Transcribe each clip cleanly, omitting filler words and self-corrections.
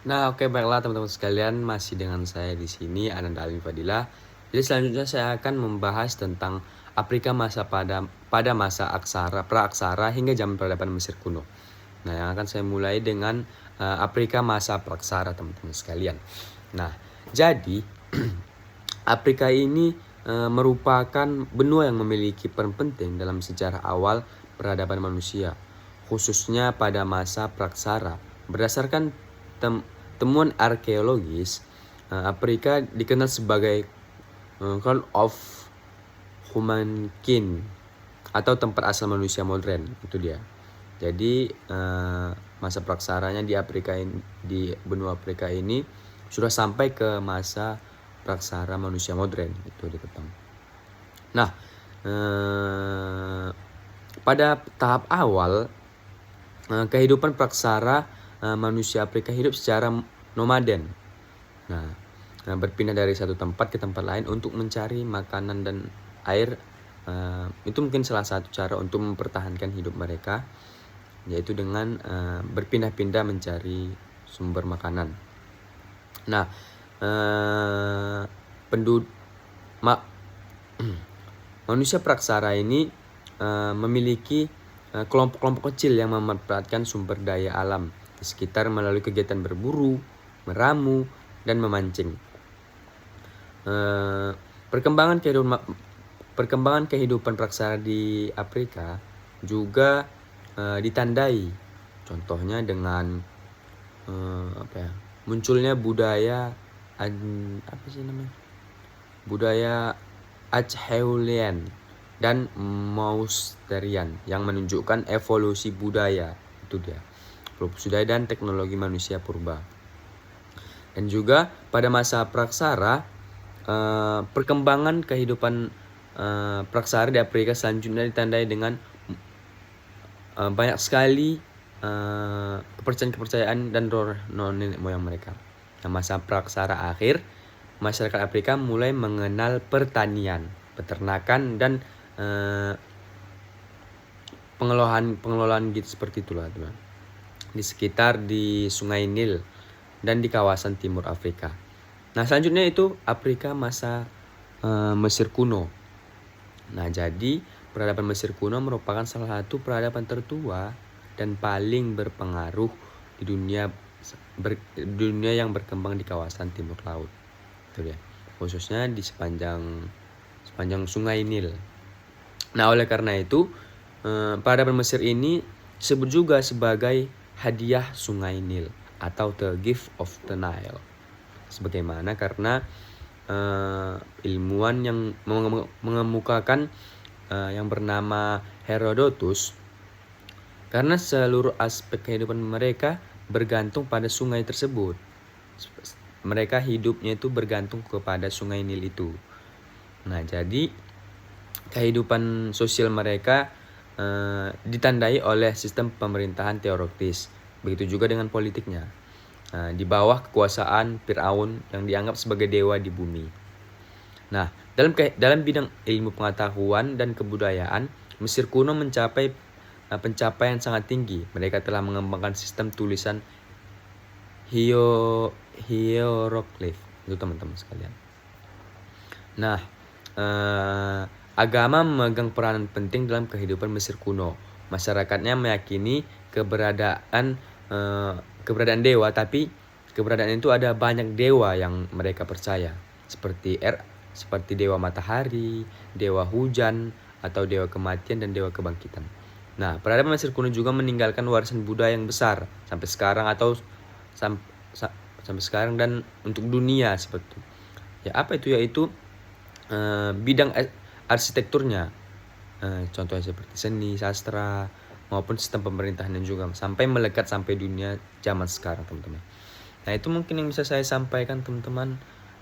Nah, oke, baiklah teman-teman sekalian, masih dengan saya di sini Ananda Alwi Fadilah. Jadi selanjutnya saya akan membahas tentang Afrika pada masa praaksara hingga zaman peradaban Mesir kuno. Nah, yang akan saya mulai dengan Afrika masa praaksara teman-teman sekalian. Nah, jadi Afrika ini merupakan benua yang memiliki peran penting dalam sejarah awal peradaban manusia, khususnya pada masa praksara. Berdasarkan temuan arkeologis, Afrika dikenal sebagai Crown of Humankind atau tempat asal manusia modern, itu dia. Jadi masa praksaranya di benua Afrika ini sudah sampai ke masa praksara manusia modern, itu diketahui. Nah, pada tahap awal kehidupan praksara manusia Afrika hidup secara nomaden. Nah, berpindah dari satu tempat ke tempat lain untuk mencari makanan dan air. Itu mungkin salah satu cara untuk mempertahankan hidup mereka, yaitu dengan berpindah-pindah mencari sumber makanan. Nah, manusia praksara ini memiliki kelompok-kelompok kecil yang memanfaatkan sumber daya alam di sekitar melalui kegiatan berburu, meramu, dan memancing. Perkembangan kehidupan praksara di Afrika juga ditandai, contohnya dengan munculnya budaya Acheulean dan Mousterian yang menunjukkan evolusi budaya, itu dia, budaya dan teknologi manusia purba. Dan juga pada masa praksara, perkembangan kehidupan praksara di Afrika selanjutnya ditandai dengan banyak sekali kepercayaan dan roh nenek moyang mereka. Nah, masa praksara akhir, masyarakat Afrika mulai mengenal pertanian, peternakan, dan pengelolaan gitu, seperti itulah teman. Di sekitar di Sungai Nil dan di kawasan timur Afrika. Nah, selanjutnya itu Afrika masa Mesir kuno. Nah, jadi peradaban Mesir kuno merupakan salah satu peradaban tertua dan paling berpengaruh di dunia yang berkembang di kawasan timur laut, itu dia, khususnya di sepanjang Sungai Nil. Nah, oleh karena itu peradaban Mesir ini disebut juga sebagai hadiah Sungai Nil atau the gift of the Nile. Sebagaimana karena ilmuwan yang mengemukakan yang bernama Herodotus, karena seluruh aspek kehidupan mereka bergantung pada sungai tersebut. Mereka hidupnya itu bergantung kepada Sungai Nil itu. Nah, jadi kehidupan sosial mereka ditandai oleh sistem pemerintahan teokratis. Begitu juga dengan politiknya. Di bawah kekuasaan Firaun yang dianggap sebagai dewa di bumi. Nah, dalam bidang ilmu pengetahuan dan kebudayaan, Mesir kuno mencapai pencapaian sangat tinggi. Mereka telah mengembangkan sistem tulisan hieroglif, itu teman-teman sekalian. Nah, agama memegang peranan penting dalam kehidupan Mesir kuno. Masyarakatnya meyakini keberadaan dewa, tapi keberadaan itu ada banyak dewa yang mereka percaya, seperti dewa matahari, dewa hujan, atau dewa kematian dan dewa kebangkitan. Nah, peradaban Mesir kuno juga meninggalkan warisan budaya yang besar sampai sekarang dan untuk dunia seperti itu. Ya, apa itu? Yaitu bidang arsitekturnya, contohnya seperti seni, sastra, maupun sistem pemerintahan yang juga sampai melekat sampai dunia zaman sekarang, teman-teman. Nah, itu mungkin yang bisa saya sampaikan, teman-teman.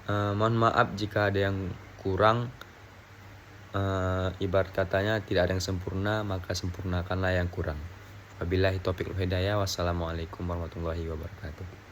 Mohon maaf jika ada yang kurang. Ibarat katanya tidak ada yang sempurna, maka sempurnakanlah yang kurang. Wabillahi taufiq wal hidayah. Wassalamualaikum warahmatullahi wabarakatuh.